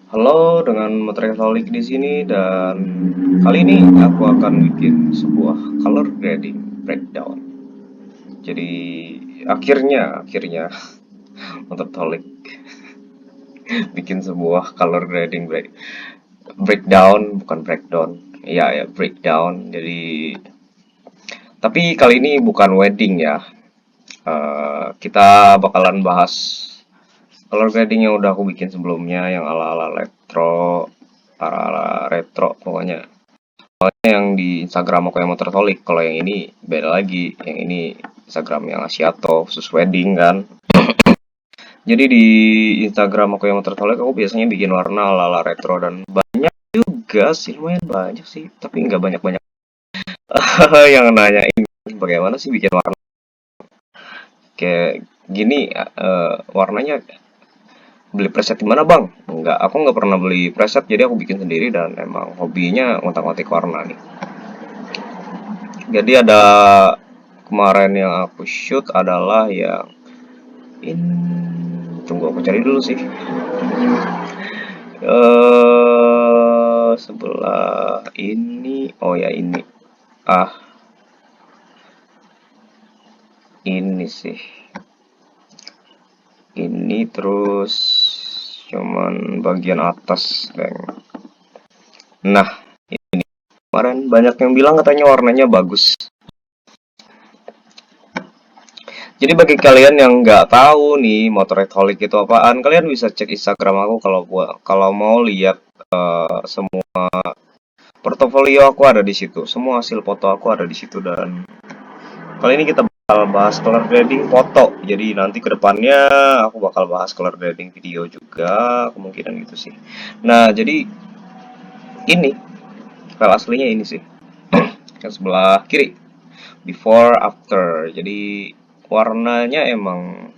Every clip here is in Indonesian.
Halo, dengan Motorikatolik di sini dan kali ini aku akan bikin sebuah color grading breakdown. Jadi akhirnya Motorikatolik bikin sebuah color grading breakdown, bukan breakdown. Iya ya, breakdown. Jadi tapi kali ini bukan wedding ya. Kita bakalan bahas color grading yang udah aku bikin sebelumnya yang ala-ala retro, ala-ala retro pokoknya. Yang di Instagram aku yang Motortolik, kalau yang ini beda lagi. Yang ini Instagram yang Asiato khusus wedding kan. Jadi di Instagram aku yang Motortolik aku biasanya bikin warna ala-ala retro dan banyak juga sih, lumayan banyak sih, tapi nggak banyak-banyak. Yang nanyain bagaimana sih bikin warna kayak gini, warnanya beli preset di mana bang? Enggak, aku nggak pernah beli preset, jadi aku bikin sendiri dan emang hobinya ngotak-ngatik warna nih. Jadi ada kemarin yang aku shoot adalah yang tunggu aku cari dulu sih. Sebelah ini, oh ya ini. Ah, ini sih. Ini terus cuman bagian atas kayaknya. Nah, kemarin banyak yang bilang katanya warnanya bagus. Jadi bagi kalian yang nggak tahu nih Motoraholic itu apaan, kalian bisa cek Instagram aku kalau mau lihat semua portofolio aku ada di situ, semua hasil foto aku ada di situ dan kali ini kita bakal bahas color grading foto. Jadi nanti kedepannya aku bakal bahas color grading video juga, kemungkinan gitu sih. Nah, jadi ini file aslinya ini sih, yang sebelah kiri, before after. Jadi warnanya emang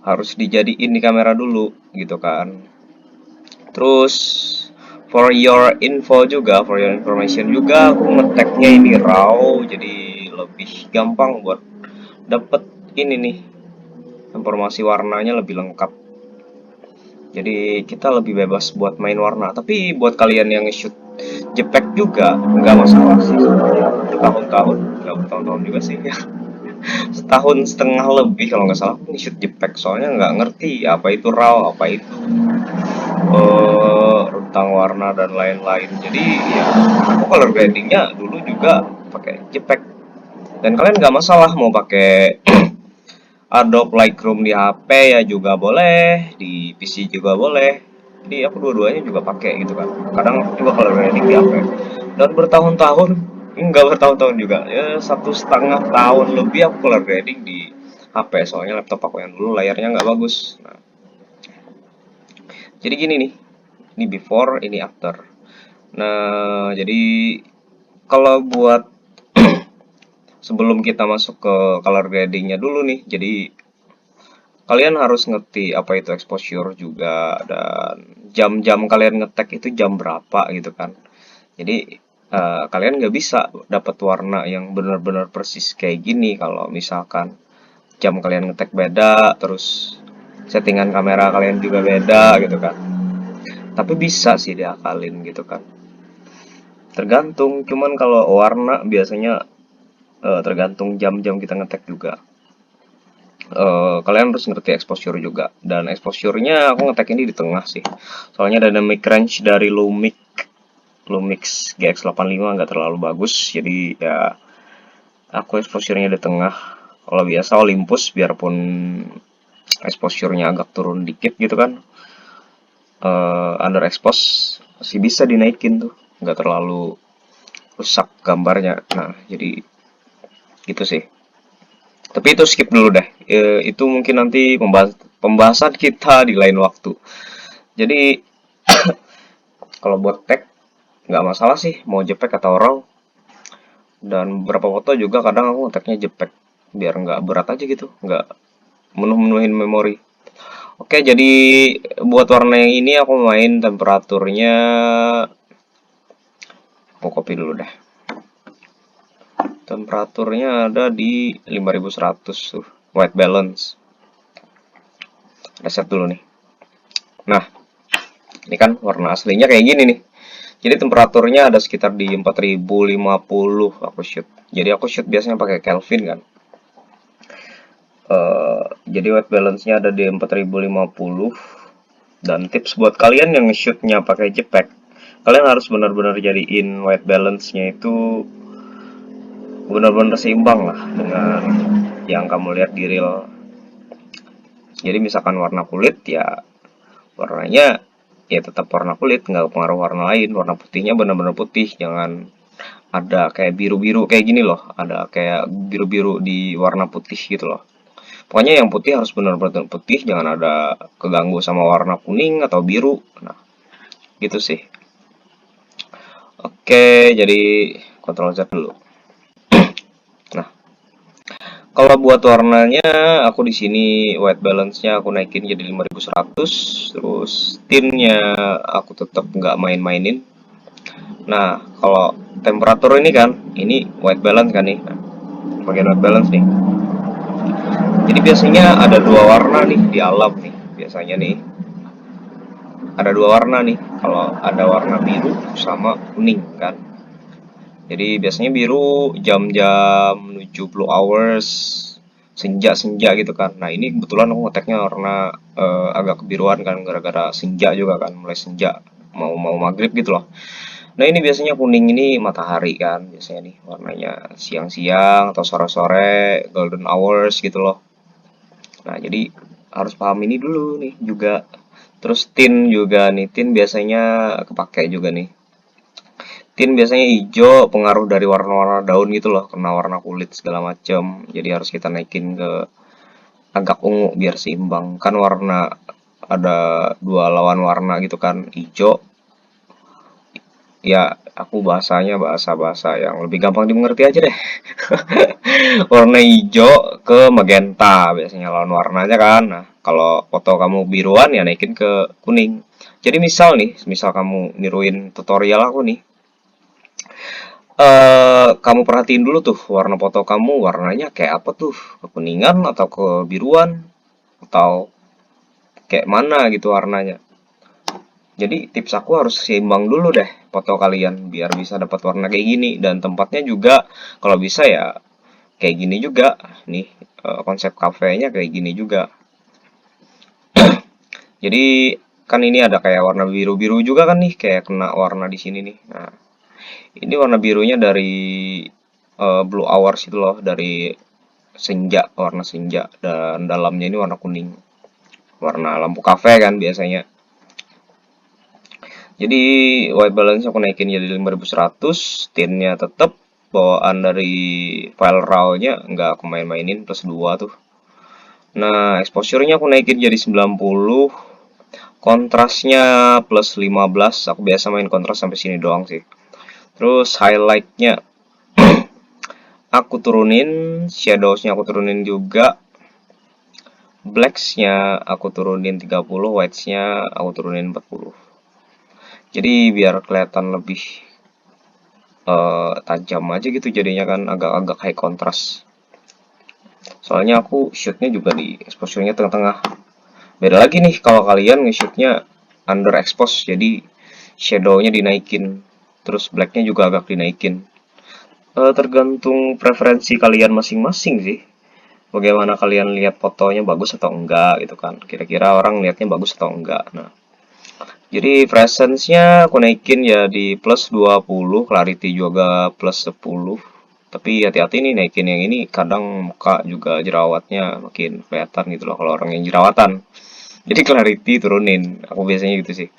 harus dijadiin di kamera dulu gitu kan. Terus for your information juga aku ngeteknya ini raw, jadi lebih gampang buat dapet ini nih, informasi warnanya lebih lengkap. Jadi kita lebih bebas buat main warna. Tapi buat kalian yang shoot JPEG juga nggak masalah sih sebenarnya. Bertahun-tahun, nggak bertahun-tahun juga sih ya. Setahun setengah lebih kalau nggak salah aku shoot JPEG, soalnya nggak ngerti apa itu RAW, apa itu rentang warna dan lain-lain. Jadi ya aku color gradingnya dulu juga pakai JPEG. Dan kalian nggak masalah mau pakai Adobe Lightroom di HP ya juga boleh, di PC juga boleh. Jadi aku dua-duanya juga pakai gitu kan. Kadang aku juga color grading di HP. Dan bertahun-tahun, enggak bertahun-tahun juga, ya 1,5 tahun lebih aku color grading di HP. Soalnya laptop aku yang dulu layarnya nggak bagus. Nah, jadi gini nih, ini before, ini after. Nah, jadi kalau buat sebelum kita masuk ke color gradingnya dulu nih, jadi kalian harus ngerti apa itu exposure juga dan jam-jam kalian ngetek itu jam berapa gitu kan. Jadi kalian nggak bisa dapat warna yang benar-benar persis kayak gini kalau misalkan jam kalian ngetek beda, terus settingan kamera kalian juga beda gitu kan. Tapi bisa sih diakalin gitu kan. Tergantung, cuman kalau warna biasanya tergantung jam-jam kita ngetek juga. Kalian harus ngerti exposure juga, dan exposure-nya aku ngetek ini di tengah sih, soalnya dynamic range dari Lumix GX85 nggak terlalu bagus, jadi ya aku exposure-nya di tengah. Kalau biasa Olympus biarpun exposure-nya agak turun dikit gitu kan, underexpose masih bisa dinaikin tuh, nggak terlalu rusak gambarnya. Nah, jadi gitu sih. Tapi itu skip dulu deh. Itu mungkin nanti pembahasan kita di lain waktu. Jadi kalau buat tag nggak masalah sih mau JPEG atau RAW. Dan beberapa foto juga kadang aku tagnya JPEG biar nggak berat aja gitu, nggak menuhin memori. Oke, jadi buat warna yang ini aku main temperaturnya, aku copy dulu deh. Temperaturnya ada di 5100 tuh, white balance. Reset dulu nih. Nah, Ini kan warna aslinya kayak gini nih. Jadi temperaturnya ada sekitar di 4050 aku shoot. Jadi aku shoot biasanya pakai Kelvin kan. Jadi white balance-nya ada di 4050. Dan tips buat kalian yang nge-shootnya pakai JPEG, kalian harus benar-benar jadiin white balance-nya itu benar-benar seimbang lah dengan yang kamu lihat di real. Jadi misalkan warna kulit ya warnanya ya tetap warna kulit, nggak pengaruh warna lain. Warna putihnya benar-benar putih, jangan ada kayak biru-biru kayak gini loh, ada kayak biru-biru di warna putih gitu loh. Pokoknya yang putih harus benar-benar putih, jangan ada keganggu sama warna kuning atau biru. Nah, gitu sih. Oke, jadi Ctrl Z dulu. Nah, kalau buat warnanya aku di sini white balance-nya aku naikin jadi 5100, terus tint-nya aku tetap nggak main-mainin. Nah, kalau temperatur ini kan, ini white balance kan nih. Nah, bagian white balance nih. Jadi biasanya ada dua warna nih di alam nih. Biasanya nih ada dua warna nih. Kalau ada warna biru sama kuning kan. Jadi biasanya biru jam-jam menuju blue hours, senja-senja gitu kan. Nah ini kebetulan aku ngeteknya warna agak kebiruan kan, gara-gara senja juga kan, mulai senja mau mau maghrib gitu loh. Nah ini biasanya kuning ini matahari kan, biasanya nih warnanya siang-siang atau sore-sore, golden hours gitu loh. Nah jadi harus paham ini dulu nih juga. Terus tint juga nih, tint biasanya kepake juga nih. Tint biasanya hijau, pengaruh dari warna-warna daun gitu loh, kena warna kulit segala macam. Jadi harus kita naikin ke agak ungu biar seimbang. Kan warna ada dua lawan warna gitu kan, hijau. Ya, aku bahasanya bahasa-bahasa yang lebih gampang dimengerti aja deh. Warna hijau ke magenta biasanya lawan warnanya kan. Nah, kalau foto kamu biruan ya naikin ke kuning. Jadi misal nih, misal kamu niruin tutorial aku nih, kamu perhatiin dulu tuh warna foto kamu warnanya kayak apa tuh, kekuningan atau kebiruan atau kayak mana gitu warnanya. Jadi tips aku harus seimbang dulu deh foto kalian biar bisa dapat warna kayak gini, dan tempatnya juga kalau bisa ya kayak gini juga nih, konsep kafenya kayak gini juga. Jadi kan ini ada kayak warna biru-biru juga kan nih, kayak kena warna di sini nih. Nah ini warna birunya dari blue hours itu loh, dari senja, warna senja, dan dalamnya ini warna kuning, warna lampu kafe kan biasanya. Jadi white balance aku naikin jadi 5100, tintnya tetap bawaan dari file raw-nya nggak aku main-mainin, plus 2 tuh. Nah exposure-nya aku naikin jadi 90, kontrasnya plus 15, aku biasa main kontras sampai sini doang sih. Terus highlight-nya aku turunin, shadows-nya aku turunin juga, blacks-nya aku turunin 30, whites-nya aku turunin 40. Jadi biar kelihatan lebih tajam aja gitu, jadinya kan agak-agak high contrast. Soalnya aku shootnya juga di exposure-nya tengah-tengah. Beda lagi nih kalau kalian nge-shootnya underexpose, jadi shadow-nya dinaikin, terus black-nya juga agak dinaikin. Tergantung preferensi kalian masing-masing sih. Bagaimana kalian lihat fotonya bagus atau enggak gitu kan. Kira-kira orang lihatnya bagus atau enggak. Nah, jadi presence-nya aku naikin ya di plus 20, clarity juga plus 10. Tapi hati-hati nih naikin yang ini, kadang muka juga jerawatnya makin kelihatan gitu loh kalau orang yang jerawatan. Jadi clarity turunin, aku biasanya gitu sih.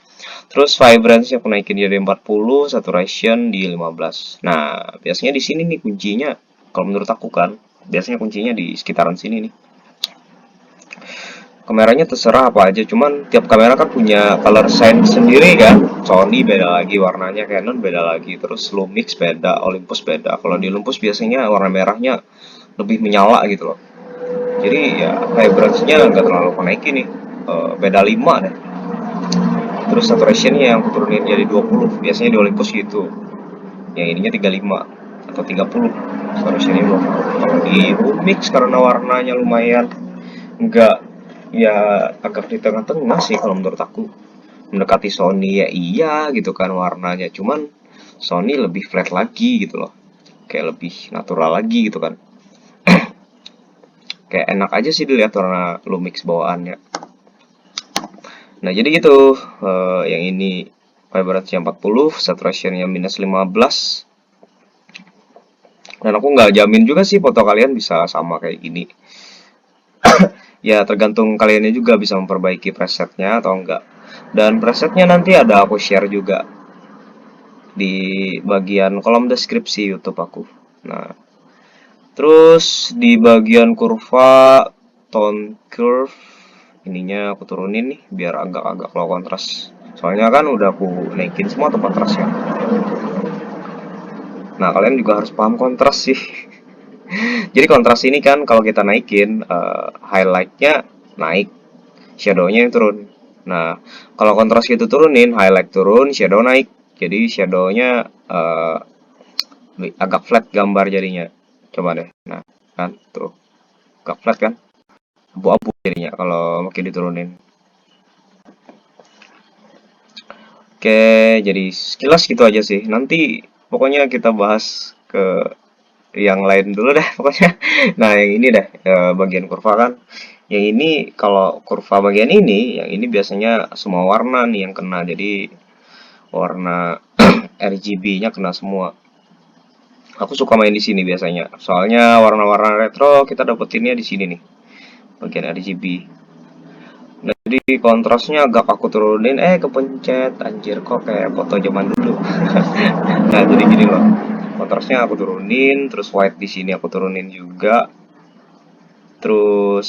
Terus vibrance aku naikin jadi 40, saturation di 15. Nah, biasanya di sini nih kuncinya, kalau menurut aku kan, biasanya kuncinya di sekitaran sini nih. Kameranya terserah apa aja, cuman tiap kamera kan punya color sense sendiri kan. Sony beda lagi warnanya, Canon beda lagi, terus Lumix beda, Olympus beda. Kalau di Olympus biasanya warna merahnya lebih menyala gitu loh. Jadi ya vibrance-nya nggak terlalu naikin nih, beda 5 deh. Terus saturationnya yang aku turunin jadi 20, biasanya di Olympus gitu. Yang ininya 35 atau 30, saturationnya 20. Kalau di Lumix karena warnanya lumayan nggak, ya agak di tengah-tengah sih kalau menurut aku. mendekati Sony ya iya gitu kan warnanya, cuman Sony lebih flat lagi gitu loh, kayak lebih natural lagi gitu kan, kayak enak aja sih dilihat warna Lumix bawaannya. Nah jadi gitu, yang ini vibrancy 40, saturationnya minus 15, dan aku nggak jamin juga sih foto kalian bisa sama kayak gini. Ya tergantung kaliannya juga bisa memperbaiki presetnya atau enggak. Dan presetnya nanti ada aku share juga di bagian kolom deskripsi YouTube aku. Nah, terus di bagian kurva tone curve ininya aku turunin nih biar agak-agak low kontras. Soalnya kan udah aku naikin semua tuh kontrasnya. Nah, kalian juga harus paham kontras sih. Jadi kontras ini kan kalau kita naikin highlightnya naik, shadownya yang turun. Nah, kalau kontras itu turunin, highlight turun, shadow naik. Jadi shadownya agak flat gambar jadinya. Coba deh. Nah, kan tuh agak flat kan? Abu-abu jadinya kalau makin diturunin. Oke, jadi sekilas gitu aja sih. Nanti pokoknya kita bahas ke yang lain dulu deh pokoknya. Nah, yang ini deh bagian kurva kan. Yang ini kalau kurva bagian ini, yang ini biasanya semua warna nih yang kena. Jadi warna RGB-nya kena semua. Aku suka main di sini biasanya. Soalnya warna-warna retro kita dapetinnya di sini nih, bagian RGB. Nah, jadi kontrasnya agak aku turunin, kepencet, anjir kok kayak foto zaman dulu. Nah, jadi gini loh. Kontrasnya aku turunin, terus white di sini aku turunin juga. Terus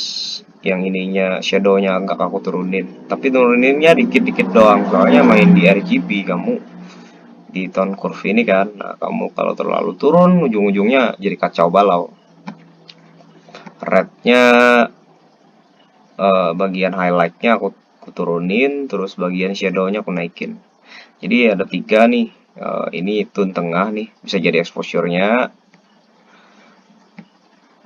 yang ininya shadownya agak aku turunin. Tapi turuninnya dikit-dikit doang, soalnya main di RGB kamu di tone curve ini kan. Nah, kamu kalau terlalu turun ujung-ujungnya jadi kacau balau. Rednya bagian highlightnya aku turunin, terus bagian shadownya aku naikin. Jadi ada tiga nih. Ini tone tengah nih, bisa jadi exposure-nya.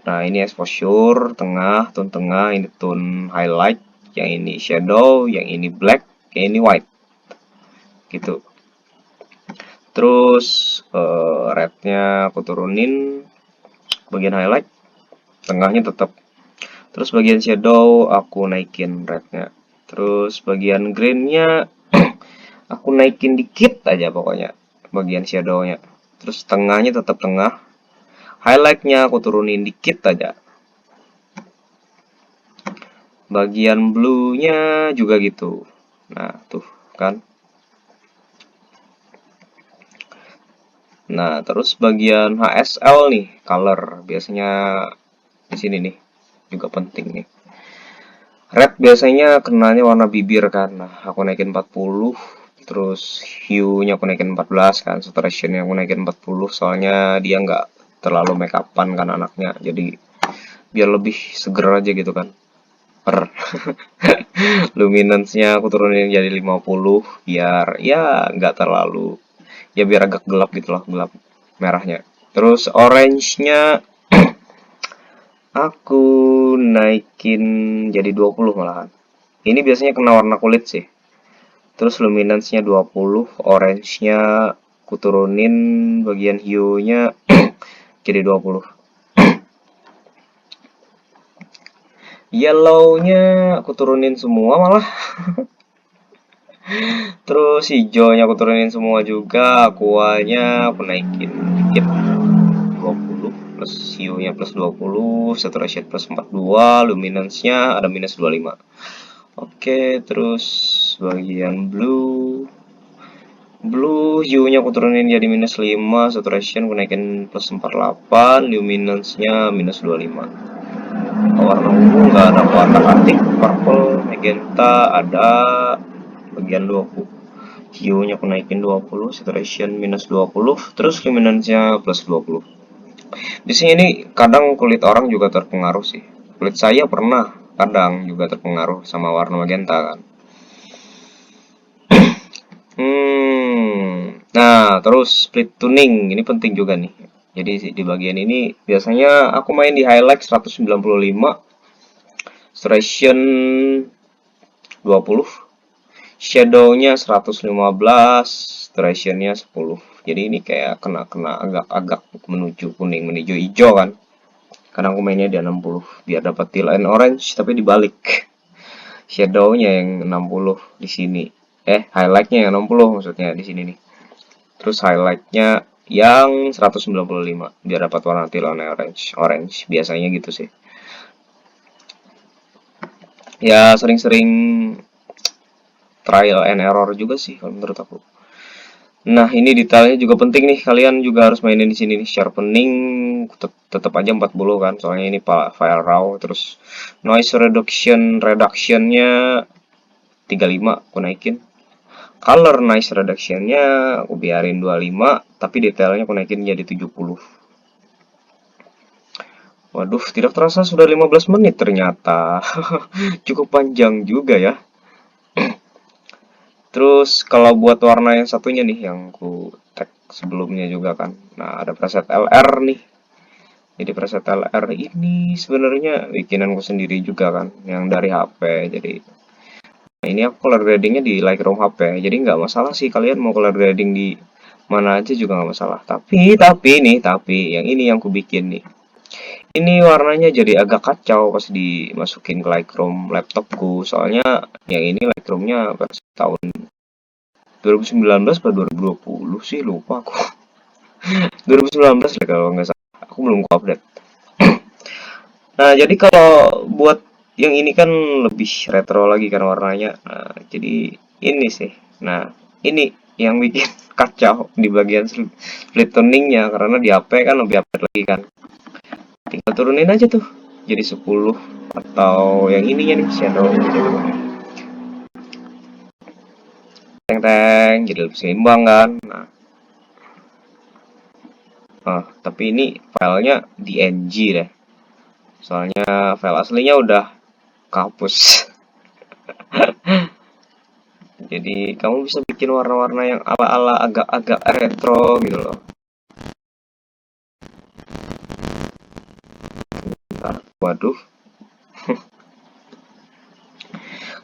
Nah, ini exposure tengah, tone tengah, ini tone highlight, yang ini shadow, yang ini black, yang ini white. Gitu. Terus rednya aku turunin, bagian highlight, tengahnya tetap. Terus bagian shadow aku naikin rednya. Terus bagian greennya aku naikin dikit aja pokoknya bagian shadownya. Terus tengahnya tetap tengah. Highlightnya aku turunin dikit aja. Bagian blue-nya juga gitu. Nah, tuh kan. Nah, terus bagian HSL nih, color. Biasanya di sini nih juga penting nih. Red biasanya kenanya warna bibir kan. Nah, aku naikin 40. Terus hue-nya aku naikin 14 kan. Saturation-nya aku naikin 40. Soalnya dia nggak terlalu make up-an kan anaknya. Jadi biar lebih seger aja gitu kan. Luminance-nya aku turunin jadi 50. Biar ya nggak terlalu. Ya biar agak gelap gitu loh. Gelap merahnya. Terus orange-nya aku naikin jadi 20 malahan. Ini biasanya kena warna kulit sih. Terus luminance-nya 20, orange-nya aku turunin, bagian hue-nya jadi 20. Yellow-nya aku turunin semua malah. Terus hijaunya aku turunin semua juga, aquanya aku naikin dikit 20, plus hue-nya plus 20, saturation plus 42, luminance-nya ada minus 25. Oke, terus bagian blue hue-nya aku turunin jadi minus 5, saturation aku naikin plus 48, luminance-nya minus 25. Warna ungu nggak ada, warna antik, purple, magenta ada, bagian 20. Hue-nya aku naikin 20, saturation minus 20, terus luminance-nya plus 20. Biasanya ini kadang kulit orang juga terpengaruh sih. Kulit saya pernah kadang juga terpengaruh sama warna magenta kan. Nah, terus split tuning ini penting juga nih. Jadi di bagian ini biasanya aku main di highlight 195, saturation 20, Shadownya 115, durationnya 10. Jadi ini kayak kena agak-agak menuju kuning, menuju hijau kan. Karena aku mainnya di 60 biar dapat teal and orange, tapi dibalik. Shadownya yang 60 di sini. Highlightnya yang 60 maksudnya di sini nih. Terus highlightnya yang 195 biar dapat warna teal and orange. Biasanya gitu sih. Ya sering-sering trial and error juga sih kalau menurut aku. Nah, ini detailnya juga penting nih. Kalian juga harus mainin di sini nih. Sharpening tetap aja 40 kan. Soalnya ini file raw. Terus noise reductionnya 35 aku naikin. Color noise reductionnya aku biarin 25, tapi detailnya aku naikin jadi 70. Waduh, tidak terasa sudah 15 menit ternyata. Cukup panjang juga ya. Terus kalau buat warna yang satunya nih yang ku tag sebelumnya juga kan. Nah, ada preset LR nih. Jadi preset LR ini sebenarnya bikinanku sendiri juga kan, yang dari HP. Jadi nah ini aku color gradingnya di Lightroom HP. Jadi nggak masalah sih kalian mau color grading di mana aja juga nggak masalah. Tapi yang ini yang ku bikin nih. Ini warnanya jadi agak kacau pas dimasukin ke Lightroom laptopku. Soalnya yang ini Lightroomnya versi tahun 2019 atau 2020 sih lupa aku. 2019 lah kalau nggak salah. Aku belum update. Nah, jadi kalau buat yang ini kan lebih retro lagi kan warnanya. Nah, jadi ini sih. Nah, ini yang bikin kacau di bagian split tuningnya karena di HP kan lebih update lagi kan. Tinggal turunin aja tuh jadi 10 atau yang ininya nih shadow gitu. Teng-teng jadi lebih seimbang kan. Tapi ini filenya DNG deh. Soalnya file aslinya udah kapus. Jadi kamu bisa bikin warna-warna yang ala-ala agak-agak retro gitu loh. Bentar, waduh.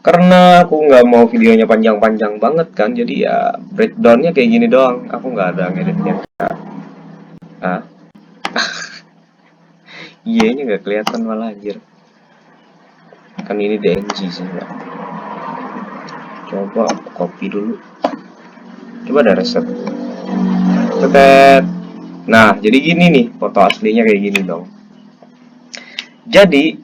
Karena aku nggak mau videonya panjang-panjang banget kan, jadi ya breakdownnya kayak gini doang. Aku nggak ada ngeditnya. Ah, iya ini nggak kelihatan malah anjir. Kan ini DNG sih ya. Coba copy dulu. Coba ada reset. Tetet. Nah, jadi gini nih foto aslinya kayak gini dong. Jadi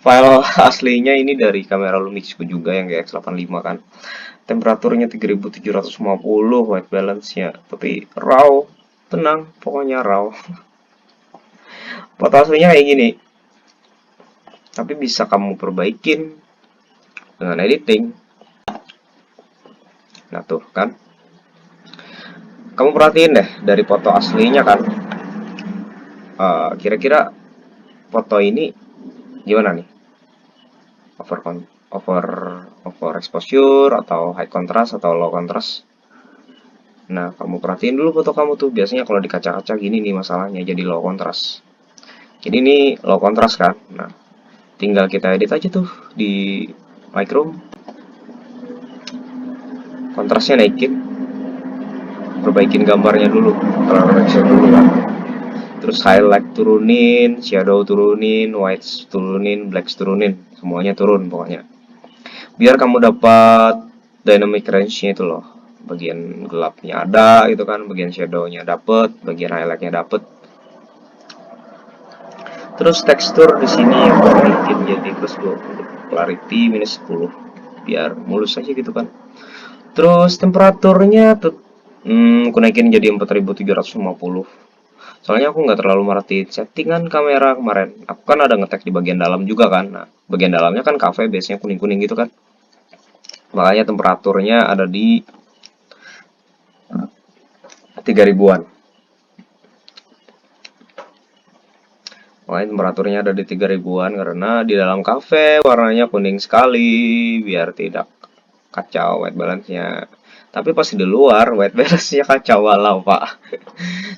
file aslinya ini dari kamera Lumixku juga yang GX85 kan. Temperaturnya 3750, white balance-nya. Tapi raw, tenang, pokoknya raw. Foto aslinya kayak gini. Tapi bisa kamu perbaikin dengan editing. Nah tuh kan. Kamu perhatiin deh dari foto aslinya kan. Kira-kira foto ini gimana nih? Over over over exposure atau high contrast atau low contrast? Nah, kamu perhatiin dulu foto kamu tuh. Biasanya kalau di kaca-kaca gini nih masalahnya jadi low contrast. Jadi ini low contrast kan. Nah, tinggal kita edit aja tuh di Lightroom. Kontrasnya naikin. Perbaikin gambarnya dulu. Color correction dulu kan. Terus highlight turunin, shadow turunin, white turunin, black turunin. Semuanya turun pokoknya. Biar kamu dapat dynamic range-nya itu loh. Bagian gelapnya ada gitu kan, bagian shadow-nya dapet, bagian highlight-nya dapet. Terus tekstur di sini yang bikin jadi plus 20, clarity minus 10 biar mulus aja gitu kan. Terus temperaturnya tuh aku naikin jadi 4750. Soalnya aku nggak terlalu merhatiin settingan kamera kemarin. Aku kan ada ngetek di bagian dalam juga kan. Nah, bagian dalamnya kan cafe biasanya kuning-kuning gitu kan. Makanya temperaturnya ada di 3000-an. Makanya temperaturnya ada di 3000-an karena di dalam cafe warnanya kuning sekali biar tidak kacau white balance-nya. Tapi pas di luar white balance-nya kacau walau, Pak.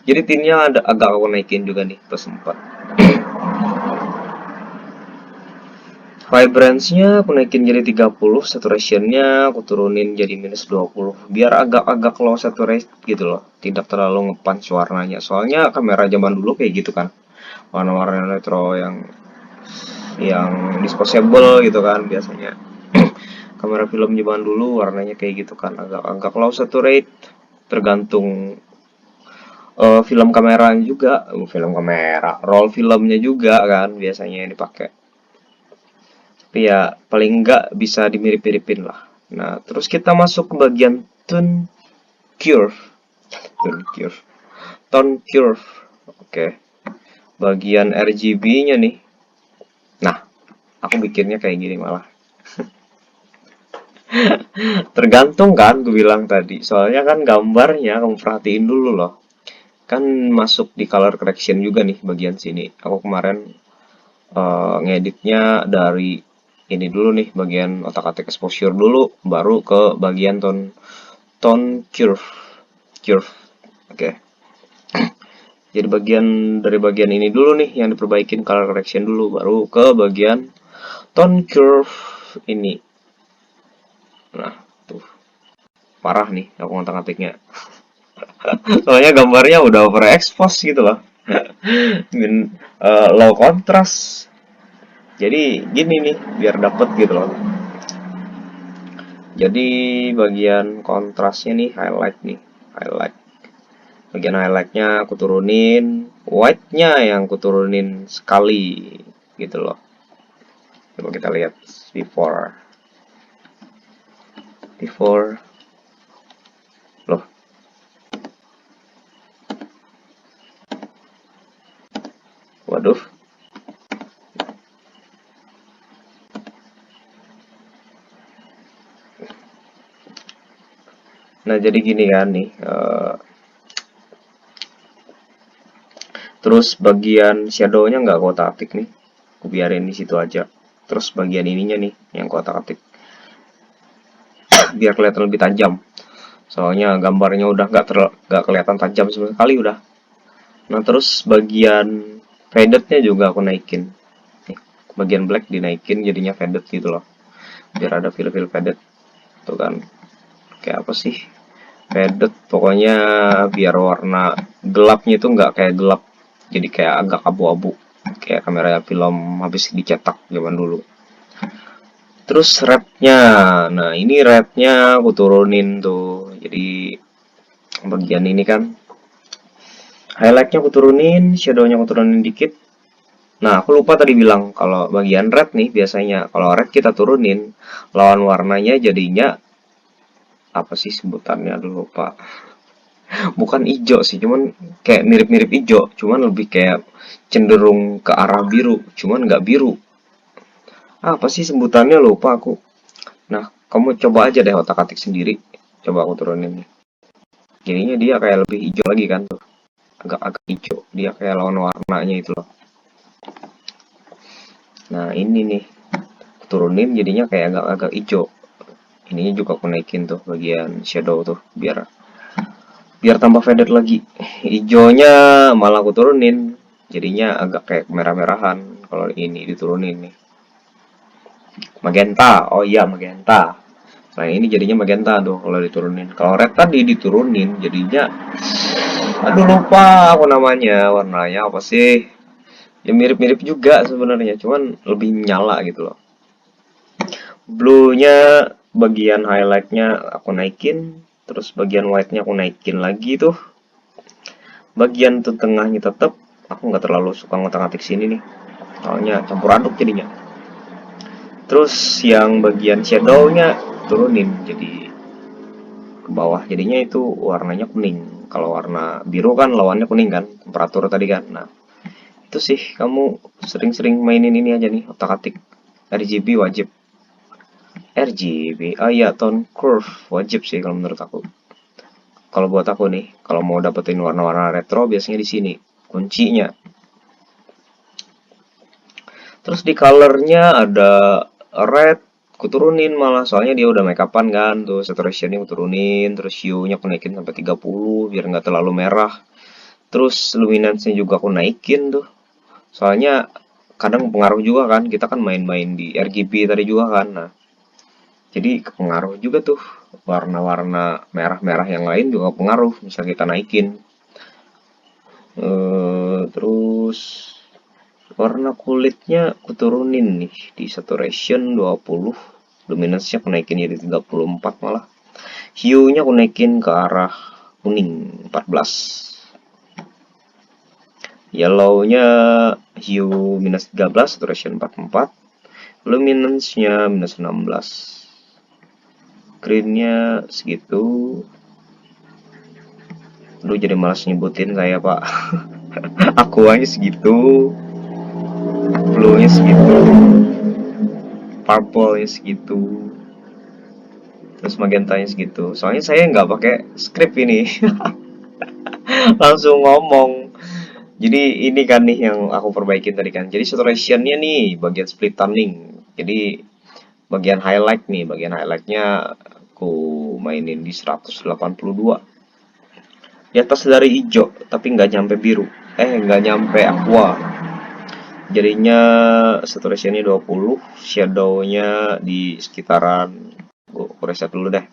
Jadi tinnya ada agak aku naikin juga nih ke 4. Vibrance-nya aku naikin jadi 30, saturation-nya aku turunin jadi -20 biar agak-agak low saturate gitu loh, tidak terlalu nge-punch warnanya. Soalnya kamera zaman dulu kayak gitu kan, warna-warna retro yang disposable gitu kan biasanya. Kamera film zaman dulu warnanya kayak gitu kan, agak-agak low saturate, tergantung film kamera juga, roll filmnya juga kan biasanya yang dipakai. Tapi ya paling enggak bisa dimirip-miripin lah. Nah, terus kita masuk ke bagian curve. Tone curve. Tone curve. Oke. Bagian RGB-nya nih. Nah, aku bikinnya kayak gini malah. Tergantung kan, gue bilang tadi. Soalnya kan gambarnya kamu perhatiin dulu loh. Kan masuk di color correction juga nih bagian sini. Aku kemarin ngeditnya dari ini dulu nih, bagian otak-atik exposure dulu, baru ke bagian tone curve. Oke. Jadi dari bagian ini dulu nih yang diperbaikin, color correction dulu, baru ke bagian tone curve ini. Nah, tuh parah nih aku ngotak-atiknya. Soalnya gambarnya udah overexpose gitu loh. Low contrast. Jadi gini nih biar dapet gitu loh. Jadi bagian kontrasnya nih, highlight. Bagian highlightnya aku turunin, white-nya yang aku turunin sekali gitu loh. Coba kita lihat before loh. Waduh. Nah, jadi gini kan nih. Terus bagian shadow-nya nggak aku otak-atik nih. Aku biarin di situ aja. Terus bagian ininya nih yang aku otak-atik. Biar kelihatan lebih tajam. Soalnya gambarnya udah nggak kelihatan tajam sama sekali udah. Nah, terus bagian faded-nya juga aku naikin. Nih, bagian black dinaikin jadinya faded gitu loh. Biar ada feel-feel faded. Tuh kan. Kayak apa sih? Faded pokoknya biar warna gelapnya itu nggak kayak gelap. Jadi kayak agak abu-abu. Kayak kamera film habis dicetak zaman dulu. Terus rednya, nah ini rednya aku turunin tuh. Jadi bagian ini kan highlightnya aku turunin, shadownya aku turunin dikit. Nah, aku lupa tadi bilang kalau bagian red nih biasanya kalau red kita turunin, lawan warnanya jadinya apa sih sebutannya, aduh lupa. Bukan hijau sih, cuman kayak mirip-mirip hijau, cuman lebih kayak cenderung ke arah biru, cuman nggak biru. Apa sih sebutannya, lupa aku. Nah, kamu coba aja deh otak-atik sendiri. Coba aku turunin nih. Jadinya dia kayak lebih hijau lagi kan tuh. Agak-agak hijau. Dia kayak lawan warnanya itu loh. Nah, ini nih. Aku turunin jadinya kayak agak-agak hijau. Ininya juga aku naikin tuh bagian shadow tuh biar biar tambah faded lagi. Hijaunya malah aku turunin. Jadinya agak kayak merah-merahan kalau ini diturunin nih. Magenta. Oh iya, magenta. Nah, ini jadinya magenta tuh kalau diturunin. Kalau red tadi diturunin jadinya aduh lupa aku namanya, warnanya apa sih? Ya mirip-mirip juga sebenarnya, cuman lebih nyala gitu loh. Blue-nya bagian highlight-nya aku naikin, terus bagian white-nya aku naikin lagi tuh. Bagian tuh tengahnya tetap aku nggak terlalu suka ngotak-atik sini nih. Soalnya campur aduk jadinya. Terus yang bagian shadow-nya turunin jadi ke bawah, jadinya itu warnanya kuning. Kalau warna biru kan lawannya kuning kan, temperatur tadi kan. Nah, itu sih kamu sering-sering mainin ini aja nih, otak-atik. RGB wajib. RGB, ah iya, tone curve wajib sih kalau menurut aku. Kalau buat aku nih, kalau mau dapetin warna-warna retro biasanya di sini kuncinya. Terus di colornya ada red, aku turunin malah soalnya dia udah make upan kan tuh, saturationnya aku turunin, terus hue-nya aku naikin sampai 30 biar nggak terlalu merah. Terus luminance-nya juga aku naikin tuh. Soalnya kadang pengaruh juga kan, kita kan main-main di RGB tadi juga kan. Nah, jadi kepengaruh juga tuh warna-warna merah-merah yang lain juga pengaruh, misal kita naikin. Terus warna kulitnya aku turunin nih di saturation 20, luminance-nya aku naikin jadi 34 malah. Hue-nya aku naikin ke arah kuning 14. Yellow-nya hue minus 13, saturation 44. Luminance-nya minus 16. Green-nya segitu. Lu jadi malas nyebutin saya, Pak. Aku aja segitu. Blue-nya segitu. Purple-nya segitu. Terus magentanya segitu. Soalnya saya nggak pakai script ini. Langsung ngomong. Jadi ini kan nih yang aku perbaikin tadi kan. Jadi saturationnya nih bagian split toning. Jadi bagian highlight nih, bagian highlightnya aku mainin di 182. Di atas dari hijau, tapi nggak nyampe biru. Nggak nyampe aqua. Jadinya saturationnya 20, shadownya di sekitaran, aku reset dulu deh.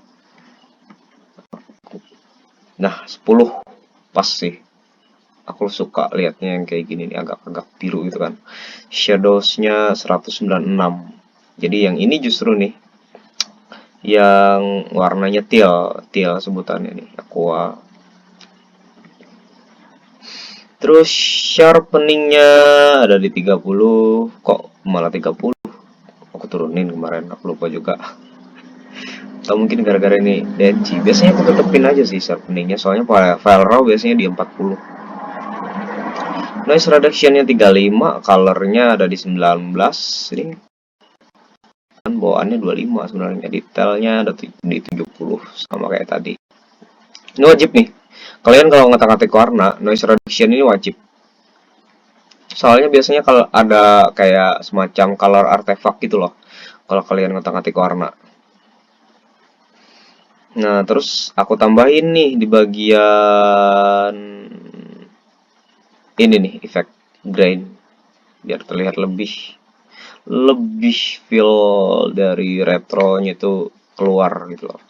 Nah, 10 pas sih. Aku suka liatnya yang kayak gini nih, agak-agak biru gitu kan. Shadowsnya 196. Jadi yang ini justru nih yang warnanya teal sebutannya nih, aqua. Terus sharpeningnya ada di 30, kok malah 30. Aku turunin kemarin, aku lupa juga. Atau mungkin gara-gara ini denci. Biasanya aku tetepin aja sih sharpeningnya, soalnya file raw biasanya di 40. Noise reductionnya 35, colornya ada di 19. Ini kan bawaannya 25 sebenarnya. Detailnya ada di 70 sama kayak tadi. Ini wajib nih. Kalian kalau ngotak-ngatik warna, noise reduction ini wajib. Soalnya biasanya kalau ada kayak semacam color artifact gitu loh. Kalau kalian ngotak-ngatik warna. Nah, terus aku tambahin nih di bagian ini nih, efek grain. Biar terlihat lebih feel dari retronya itu keluar gitu loh.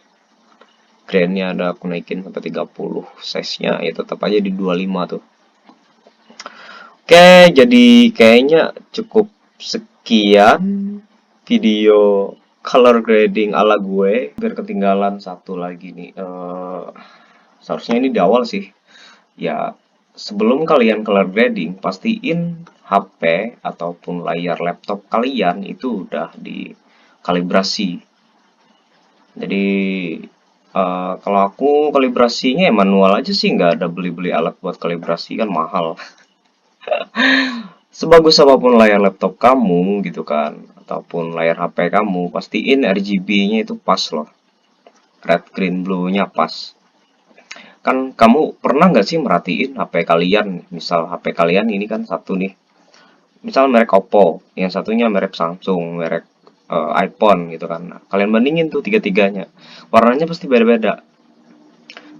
Grainnya ada aku naikin sampai 30, size-nya ya tetap aja di 25 tuh. Oke, jadi kayaknya cukup sekian video color grading ala gue. Biar ketinggalan satu lagi nih, seharusnya ini di awal sih. Ya, sebelum kalian color grading, pastiin HP ataupun layar laptop kalian itu udah dikalibrasi. Jadi kalau aku kalibrasinya ya manual aja sih, nggak ada beli-beli alat buat kalibrasi, kan mahal. Sebagus apapun layar laptop kamu gitu kan, ataupun layar HP kamu, pastiin RGB-nya itu pas loh. Red, green, blue-nya pas. Kan kamu pernah nggak sih merhatiin HP kalian, misal HP kalian ini kan satu nih, misal merek Oppo, yang satunya merek Samsung, merek iPhone gitu kan. Nah, kalian bandingin tuh tiga-tiganya, warnanya pasti beda-beda.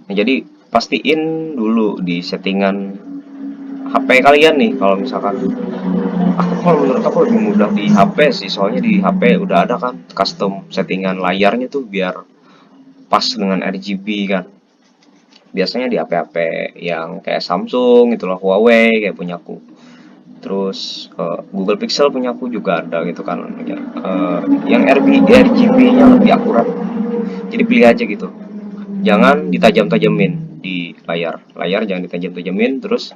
Nah, jadi pastiin dulu di settingan HP kalian nih, kalau misalkan kalau menurut aku lebih mudah di HP sih, soalnya di HP udah ada kan custom settingan layarnya tuh biar pas dengan RGB kan. Biasanya di HP-HP yang kayak Samsung gitu loh, Huawei kayak punyaku. Terus Google Pixel punyaku juga ada gitu kan. Yang RGB-nya lebih akurat. Jadi pilih aja gitu. Jangan ditajam-tajamin di layar. Layar jangan ditajam-tajamin. Terus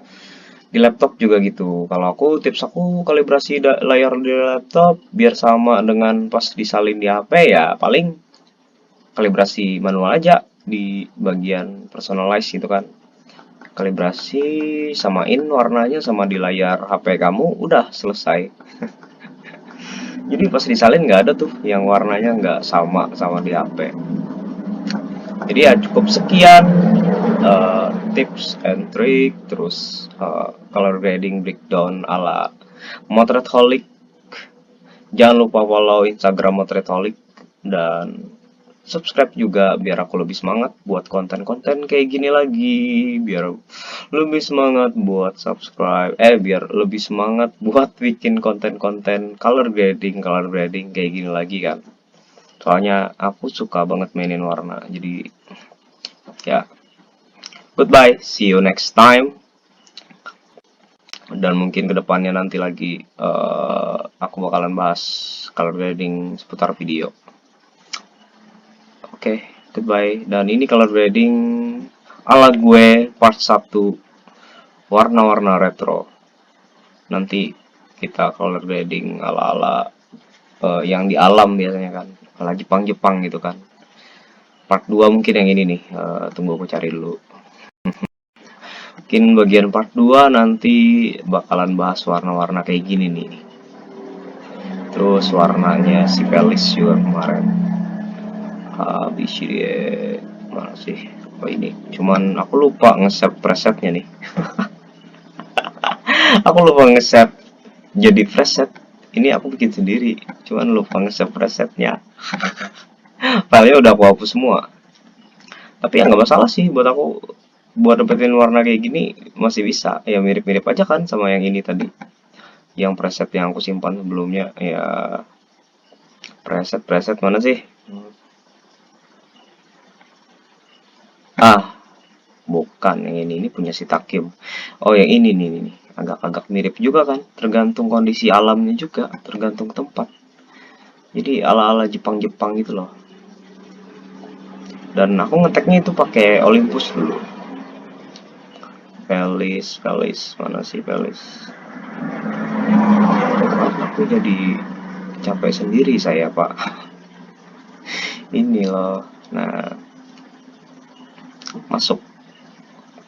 di laptop juga gitu. Kalau aku tips aku kalibrasi layar di laptop biar sama dengan pas disalin di HP, ya paling kalibrasi manual aja di bagian personalize gitu kan. Kalibrasi, samain warnanya sama di layar HP kamu, udah selesai. Jadi pas disalin nggak ada tuh yang warnanya nggak sama sama di HP. Jadi ya cukup sekian tips and trick, terus color grading breakdown ala Motherholic. Jangan lupa follow Instagram Motherholic, dan subscribe juga biar aku lebih semangat buat konten-konten kayak gini lagi, biar lebih semangat buat subscribe, biar lebih semangat buat bikin konten-konten color grading kayak gini lagi kan. Soalnya aku suka banget mainin warna. Jadi ya, goodbye, see you next time. Dan mungkin kedepannya nanti lagi aku bakalan bahas color grading seputar video. Oke, goodbye. Dan ini color grading ala gue part 1 warna-warna retro. Nanti kita color grading ala-ala yang di alam biasanya kan, ala Jepang-Jepang gitu kan. Part 2 mungkin yang ini nih, tunggu aku cari dulu. Mungkin bagian part 2 nanti bakalan bahas warna-warna kayak gini nih. Terus warnanya si Pelis juga kemarin. Habis dia mana sih? Oh ini, cuman aku lupa nge-save presetnya nih. Aku lupa nge-save jadi preset. Ini aku bikin sendiri, cuman lupa nge-save presetnya. Filenya udah aku hapus semua. Tapi ya nggak masalah sih buat aku, buat dapetin warna kayak gini masih bisa. Ya mirip-mirip aja kan sama yang ini tadi. Yang preset yang aku simpan sebelumnya ya, preset mana sih? Bukan yang ini punya si Takim. Oh yang ini nih, agak-agak mirip juga kan, tergantung kondisi alamnya juga, tergantung tempat. Jadi ala-ala Jepang-Jepang gitu loh. Dan aku ngeteknya itu pakai Olympus dulu. Pelis mana sih Pelis? Aku jadi capek sendiri saya pak. Ini loh. Nah, masuk.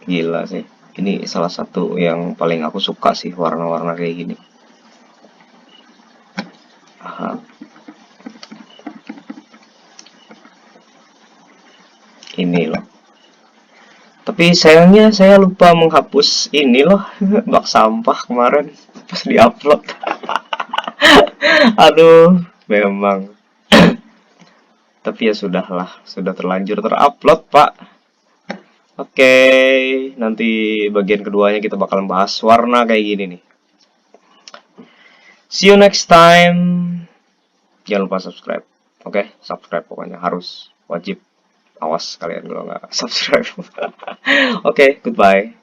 Gila sih. Ini salah satu yang paling aku suka sih, warna-warna kayak gini. Aha. Ini loh. Tapi sayangnya saya lupa menghapus ini loh, bak sampah kemarin pas diupload. Aduh, memang. Tapi ya sudahlah, sudah terlanjur terupload, Pak. Oke, nanti bagian keduanya kita bakalan bahas warna kayak gini nih. See you next time. Jangan lupa subscribe. Oke, subscribe pokoknya harus wajib. Awas kalian kalau nggak subscribe. Oke, goodbye.